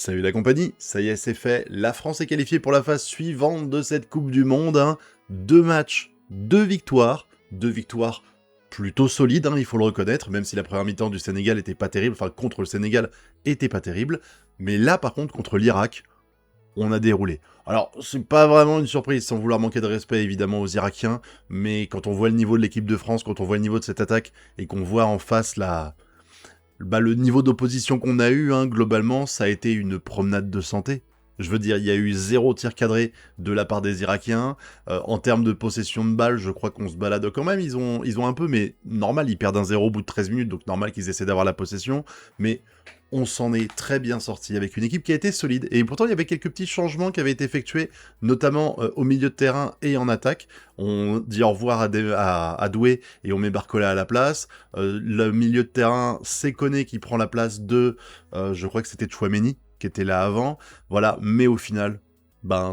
Salut la compagnie, ça y est, c'est fait. La France est qualifiée pour la phase suivante de cette Coupe du Monde. 2 matchs, 2 victoires. 2 victoires plutôt solides, il faut le reconnaître, même si la première mi-temps du Sénégal était pas terrible, enfin contre le Sénégal était pas terrible. Mais là, par contre, contre l'Irak, on a déroulé. Alors, c'est pas vraiment une surprise, sans vouloir manquer de respect évidemment aux Irakiens, mais quand on voit le niveau de l'équipe de France, quand on voit le niveau de cette attaque, et qu'on voit en face le niveau d'opposition qu'on a eu, globalement, ça a été une promenade de santé. Je veux dire, il y a eu 0 tir cadré de la part des Irakiens. En termes de possession de balles, je crois qu'on se balade quand même. Ils ont un peu, mais normal, ils perdent un 0 au bout de 13 minutes, donc normal qu'ils essaient d'avoir la possession. Mais on s'en est très bien sorti avec une équipe qui a été solide. Et pourtant, il y avait quelques petits changements qui avaient été effectués, notamment au milieu de terrain et en attaque. On dit au revoir à Doué et on met Barcola à la place. Le milieu de terrain, c'est Koné qui prend la place de, je crois que c'était Tchouaméni, qui était là avant. Voilà, mais au final,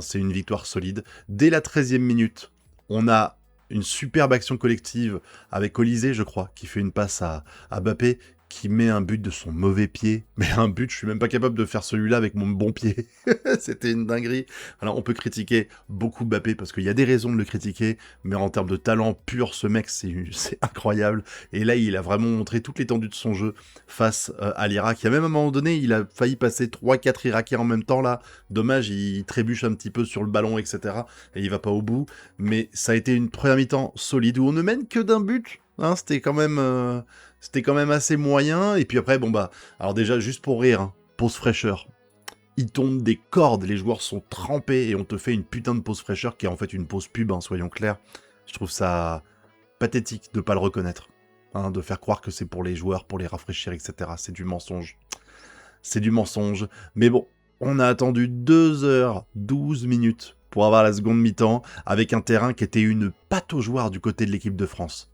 c'est une victoire solide. Dès la 13e minute, on a une superbe action collective avec Olysée, je crois, qui fait une passe à Mbappé, qui met un but de son mauvais pied. Mais un but, je suis même pas capable de faire celui-là avec mon bon pied. C'était une dinguerie. Alors, on peut critiquer beaucoup Mbappé, parce qu'il y a des raisons de le critiquer, mais en termes de talent pur, ce mec, c'est incroyable. Et là, il a vraiment montré toute l'étendue de son jeu face à l'Irak. Il y a même à un moment donné, il a failli passer 3-4 Irakiens en même temps, là. Dommage, il trébuche un petit peu sur le ballon, etc. Et il va pas au bout. Mais ça a été une première mi-temps solide, où on ne mène que d'un but. C'était quand même assez moyen. Et puis après, alors déjà, juste pour rire, pause fraîcheur. Ils tombent des cordes, les joueurs sont trempés et on te fait une putain de pause fraîcheur qui est en fait une pause pub, soyons clairs. Je trouve ça pathétique de pas le reconnaître. De faire croire que c'est pour les joueurs, pour les rafraîchir, etc. C'est du mensonge. C'est du mensonge. Mais bon, on a attendu 2h12 minutes pour avoir la seconde mi-temps avec un terrain qui était une pâte aux joueurs du côté de l'équipe de France.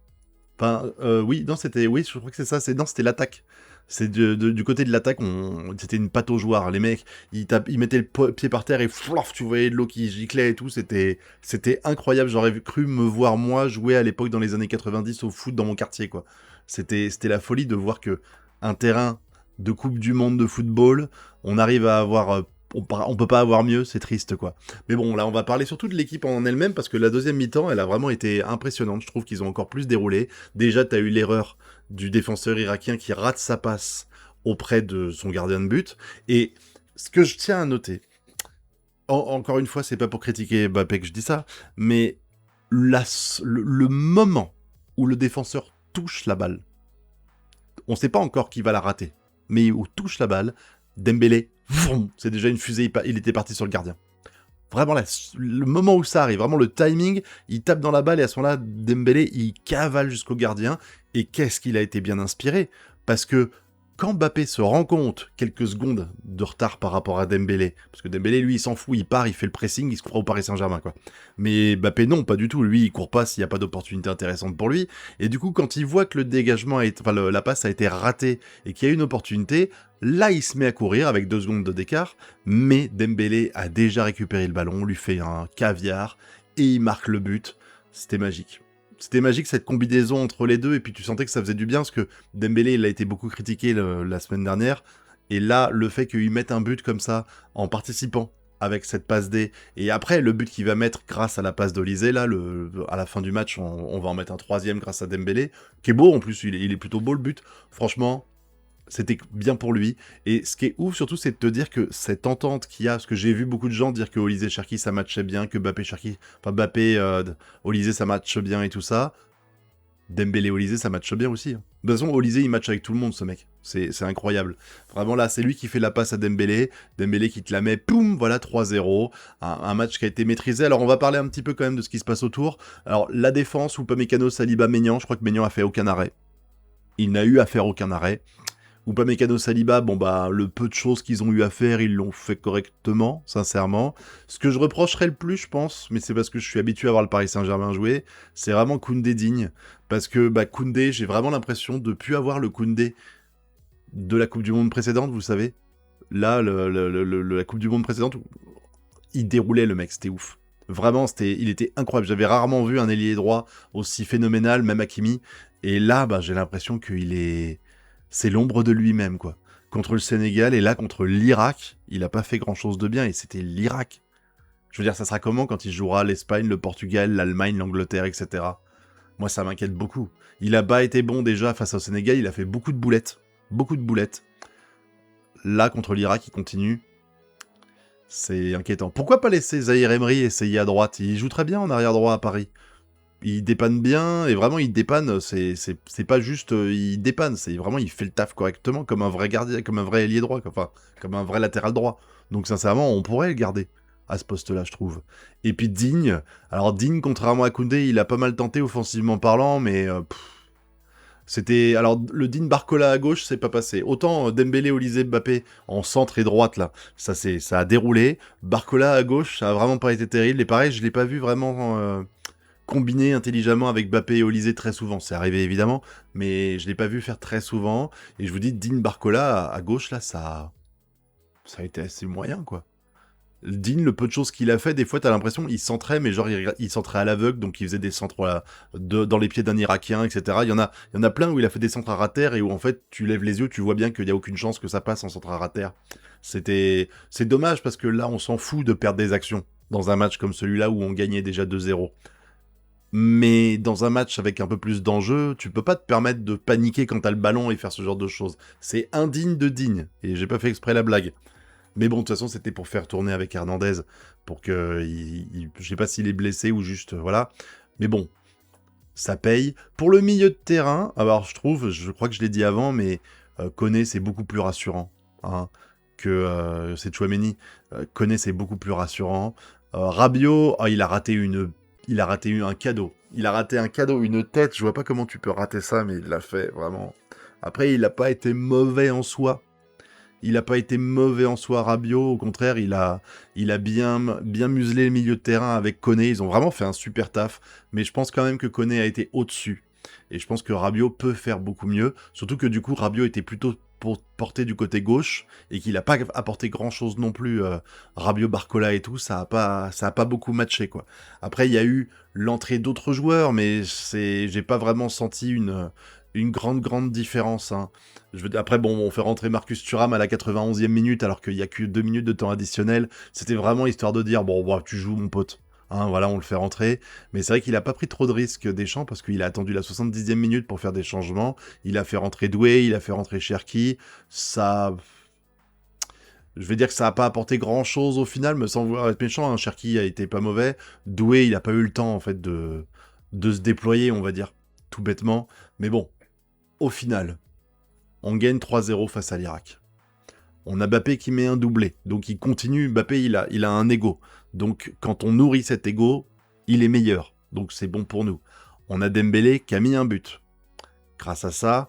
Oui, je crois que c'est ça, c'était l'attaque. C'est du côté de l'attaque, c'était une pâte aux joueurs. Les mecs, ils mettaient le pied par terre et flof, tu voyais de l'eau qui giclait et tout. C'était incroyable. J'aurais cru me voir moi jouer à l'époque dans les années 90 au foot dans mon quartier, quoi. C'était la folie de voir que un terrain de Coupe du Monde de football, on arrive à avoir. On peut pas avoir mieux, c'est triste, quoi. Mais bon, là, on va parler surtout de l'équipe en elle-même, parce que la deuxième mi-temps, elle a vraiment été impressionnante. Je trouve qu'ils ont encore plus déroulé. Déjà, t'as eu l'erreur du défenseur irakien qui rate sa passe auprès de son gardien de but. Et ce que je tiens à noter, encore une fois, c'est pas pour critiquer Mbappé que je dis ça, mais le moment où le défenseur touche la balle, on sait pas encore qui va la rater, mais où touche la balle, Dembélé, c'est déjà une fusée, il était parti sur le gardien. Vraiment, là, le moment où ça arrive, vraiment le timing, il tape dans la balle et à ce moment-là, Dembélé, il cavale jusqu'au gardien. Et qu'est-ce qu'il a été bien inspiré? Parce que quand Mbappé se rend compte, quelques secondes de retard par rapport à Dembélé, parce que Dembélé, lui, il s'en fout, il part, il fait le pressing, il se croit au Paris Saint-Germain, quoi. Mais Mbappé, non, pas du tout. Lui, il court pas s'il n'y a pas d'opportunité intéressante pour lui. Et du coup, quand il voit que le dégagement, la passe a été ratée et qu'il y a une opportunité, là, il se met à courir avec 2 secondes d'écart, mais Dembélé a déjà récupéré le ballon, lui fait un caviar, et il marque le but. C'était magique. C'était magique cette combinaison entre les deux, et puis tu sentais que ça faisait du bien, parce que Dembélé, il a été beaucoup critiqué la semaine dernière, et là, le fait qu'il mette un but comme ça, en participant avec cette passe D, et après, le but qu'il va mettre grâce à la passe d'Olysée, là, à la fin du match, on va en mettre un 3e grâce à Dembélé, qui est beau en plus, il est plutôt beau le but, franchement, c'était bien pour lui. Et ce qui est ouf surtout, c'est de te dire que cette entente qu'il y a, parce que j'ai vu beaucoup de gens dire que Olysée Cherki ça matchait bien, que Olysée ça matche bien et tout ça. Dembélé Olysée ça matche bien aussi. De toute façon, Olysée il match avec tout le monde, ce mec. C'est incroyable. Vraiment là, c'est lui qui fait la passe à Dembélé. Dembélé qui te la met, poum, voilà 3-0. Un match qui a été maîtrisé. Alors on va parler un petit peu quand même de ce qui se passe autour. Alors la défense, Upamecano, Saliba, Maignan. Je crois que Maignan a fait aucun arrêt. Il n'a eu à faire aucun arrêt. Upamecano, Saliba, le peu de choses qu'ils ont eu à faire, ils l'ont fait correctement, sincèrement. Ce que je reprocherais le plus, je pense, mais c'est parce que je suis habitué à voir le Paris Saint-Germain jouer, c'est vraiment Koundé digne. Parce que Koundé, j'ai vraiment l'impression de plus avoir le Koundé de la Coupe du Monde précédente, vous savez. Là, la Coupe du Monde précédente, il déroulait le mec, c'était ouf. Vraiment, il était incroyable. J'avais rarement vu un ailier droit aussi phénoménal, même Hakimi. Et là, j'ai l'impression qu'il est... C'est l'ombre de lui-même, quoi. contre le Sénégal, et là, contre l'Irak, il a pas fait grand-chose de bien, et c'était l'Irak. Je veux dire, ça sera comment quand il jouera l'Espagne, le Portugal, l'Allemagne, l'Angleterre, etc. Moi, ça m'inquiète beaucoup. Il a pas été bon déjà face au Sénégal, il a fait beaucoup de boulettes. Beaucoup de boulettes. Là, contre l'Irak, il continue. C'est inquiétant. Pourquoi pas laisser Zahir Emery essayer à droite? Il joue très bien en arrière droit à Paris. Il dépanne bien, et vraiment, il dépanne. C'est pas juste il dépanne, c'est vraiment, il fait le taf correctement, comme un vrai gardien, comme un vrai ailier droit, enfin, comme un vrai latéral droit. Donc, sincèrement, on pourrait le garder à ce poste-là, je trouve. Et puis Digne, alors Digne, contrairement à Koundé, il a pas mal tenté offensivement parlant, mais c'était... Alors, le Digne Barcola à gauche, c'est pas passé. Autant Dembélé, Olysée, Mbappé en centre et droite, là, ça a déroulé. Barcola à gauche, ça a vraiment pas été terrible. Et pareil, je l'ai pas vu vraiment combiner intelligemment avec Mbappé et Olysée très souvent. C'est arrivé, évidemment, mais je l'ai pas vu faire très souvent. Et je vous dis, Digne Barcola à gauche, là, ça a été assez moyen, quoi. Dean, le peu de choses qu'il a fait, des fois, t'as l'impression qu'il centrait, mais genre, il centrait à l'aveugle, donc il faisait des centres dans les pieds d'un Irakien, etc. Il y en a plein où il a fait des centres à rater et où, en fait, tu lèves les yeux, tu vois bien qu'il n'y a aucune chance que ça passe en centre à rater. C'est dommage parce que là, on s'en fout de perdre des actions dans un match comme celui-là où on gagnait déjà 2-0. Mais dans un match avec un peu plus d'enjeu, tu peux pas te permettre de paniquer quand t'as le ballon et faire ce genre de choses. C'est indigne de Digne, et j'ai pas fait exprès la blague. Mais bon, de toute façon, c'était pour faire tourner avec Hernandez, pour que... je sais pas s'il est blessé ou juste... voilà. Mais bon, ça paye. Pour le milieu de terrain, alors je crois que je l'ai dit avant, mais Koné, c'est beaucoup plus rassurant hein, que c'est Tchouaméni. Koné, c'est beaucoup plus rassurant. Rabiot, il a raté un cadeau. Il a raté un cadeau, une tête. Je vois pas comment tu peux rater ça, mais il l'a fait, vraiment. Après, il n'a pas été mauvais en soi. Il n'a pas été mauvais en soi, Rabiot. Au contraire, il a bien muselé le milieu de terrain avec Koné. Ils ont vraiment fait un super taf. Mais je pense quand même que Koné a été au-dessus. Et je pense que Rabiot peut faire beaucoup mieux. Surtout que du coup, Rabiot était plutôt porté du côté gauche. Et qu'il n'a pas apporté grand-chose non plus. Rabiot, Barcola et tout, ça a pas beaucoup matché, quoi. Après, il y a eu l'entrée d'autres joueurs. Mais j'ai pas vraiment senti une grande différence, hein. Après, bon, on fait rentrer Marcus Thuram à la 91e minute, alors qu'il n'y a que 2 minutes de temps additionnel. C'était vraiment histoire de dire, bon, bah, tu joues, mon pote. Hein, voilà, on le fait rentrer. Mais c'est vrai qu'il n'a pas pris trop de risques, Deschamps, parce qu'il a attendu la 70e minute pour faire des changements. Il a fait rentrer Doué, il a fait rentrer Cherki. Ça... Je vais dire que ça n'a pas apporté grand-chose au final, mais sans vouloir être méchant, hein. Cherki a été pas mauvais. Doué, il n'a pas eu le temps, en fait, de se déployer, on va dire, tout bêtement. Mais bon, au final... On gagne 3-0 face à l'Irak. On a Mbappé qui met un doublé. Donc il continue. Mbappé, il a un ego. Donc quand on nourrit cet ego, il est meilleur. Donc c'est bon pour nous. On a Dembélé qui a mis un but. Grâce à ça,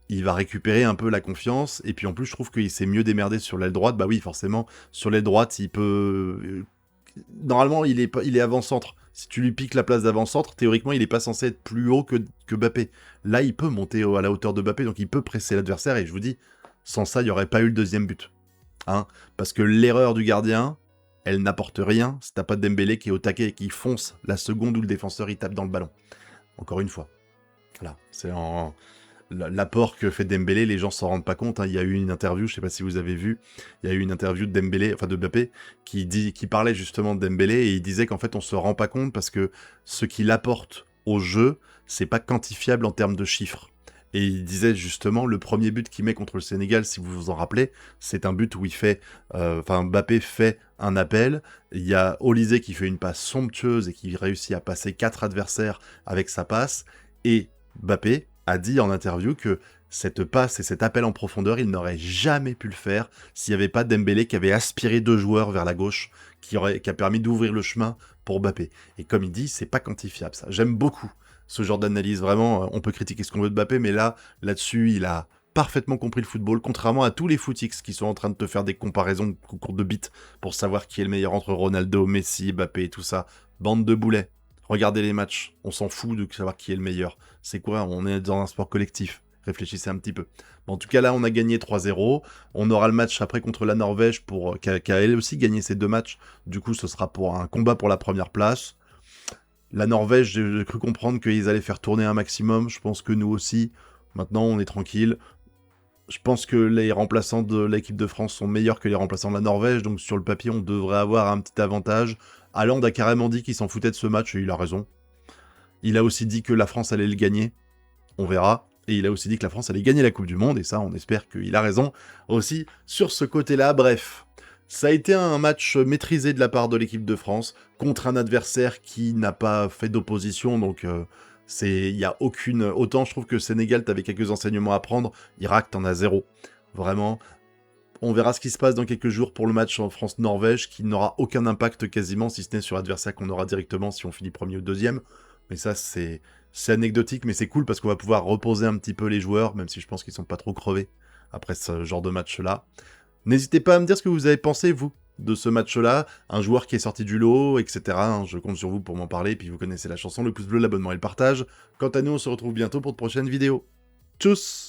il va récupérer un peu la confiance. Et puis en plus, je trouve qu'il s'est mieux démerdé sur l'aile droite. Bah oui, forcément, sur l'aile droite, il peut... Normalement, il est avant-centre. Si tu lui piques la place d'avant-centre, théoriquement, il n'est pas censé être plus haut que Mbappé. Là, il peut monter à la hauteur de Mbappé, donc il peut presser l'adversaire. Et je vous dis, sans ça, il n'y aurait pas eu le deuxième but. Hein, parce que l'erreur du gardien, elle n'apporte rien si t'as pas Dembélé qui est au taquet et qui fonce la seconde où le défenseur il tape dans le ballon. Encore une fois. Voilà, c'est l'apport que fait Dembélé, les gens s'en rendent pas compte. Hein. Il y a eu une interview, je sais pas si vous avez vu, il y a eu une interview de Dembélé, enfin de Mbappé, qui parlait justement de Dembélé et il disait qu'en fait on se rend pas compte parce que ce qu'il apporte au jeu, c'est pas quantifiable en termes de chiffres. Et il disait justement, le premier but qu'il met contre le Sénégal, si vous vous en rappelez, c'est un but où Mbappé fait un appel, il y a Olysée qui fait une passe somptueuse et qui réussit à passer 4 adversaires avec sa passe, et Mbappé a dit en interview que cette passe et cet appel en profondeur, il n'aurait jamais pu le faire s'il n'y avait pas Dembélé qui avait aspiré 2 joueurs vers la gauche, qui a permis d'ouvrir le chemin pour Mbappé. Et comme il dit, c'est pas quantifiable ça. J'aime beaucoup ce genre d'analyse, vraiment. On peut critiquer ce qu'on veut de Mbappé, mais là-dessus, il a parfaitement compris le football, contrairement à tous les footix qui sont en train de te faire des comparaisons au cours de bits pour savoir qui est le meilleur entre Ronaldo, Messi, Mbappé et tout ça. Bande de boulets. Regardez les matchs, on s'en fout de savoir qui est le meilleur. C'est quoi? On est dans un sport collectif. Réfléchissez un petit peu. Bon, en tout cas, là, on a gagné 3-0. On aura le match après contre la Norvège, qui a elle aussi gagné ces 2 matchs. Du coup, ce sera pour un combat pour la première place. La Norvège, j'ai cru comprendre qu'ils allaient faire tourner un maximum. Je pense que nous aussi. Maintenant, on est tranquille. Je pense que les remplaçants de l'équipe de France sont meilleurs que les remplaçants de la Norvège, donc sur le papier, on devrait avoir un petit avantage. Haaland a carrément dit qu'il s'en foutait de ce match, et il a raison. Il a aussi dit que la France allait le gagner, on verra. Et il a aussi dit que la France allait gagner la Coupe du Monde, et ça, on espère qu'il a raison aussi sur ce côté-là. Bref, ça a été un match maîtrisé de la part de l'équipe de France, contre un adversaire qui n'a pas fait d'opposition, donc il y a aucune... Autant je trouve que Sénégal, t'avais quelques enseignements à prendre, Irak, t'en as zéro. Vraiment, on verra ce qui se passe dans quelques jours pour le match en France-Norvège, qui n'aura aucun impact quasiment, si ce n'est sur l'adversaire qu'on aura directement si on finit premier ou deuxième. Mais ça, c'est anecdotique, mais c'est cool parce qu'on va pouvoir reposer un petit peu les joueurs, même si je pense qu'ils sont pas trop crevés après ce genre de match-là. N'hésitez pas à me dire ce que vous avez pensé, vous, de ce match-là, un joueur qui est sorti du lot, etc. Je compte sur vous pour m'en parler, puis vous connaissez la chanson, le pouce bleu, l'abonnement et le partage. Quant à nous, on se retrouve bientôt pour de prochaines vidéos. Tchuss!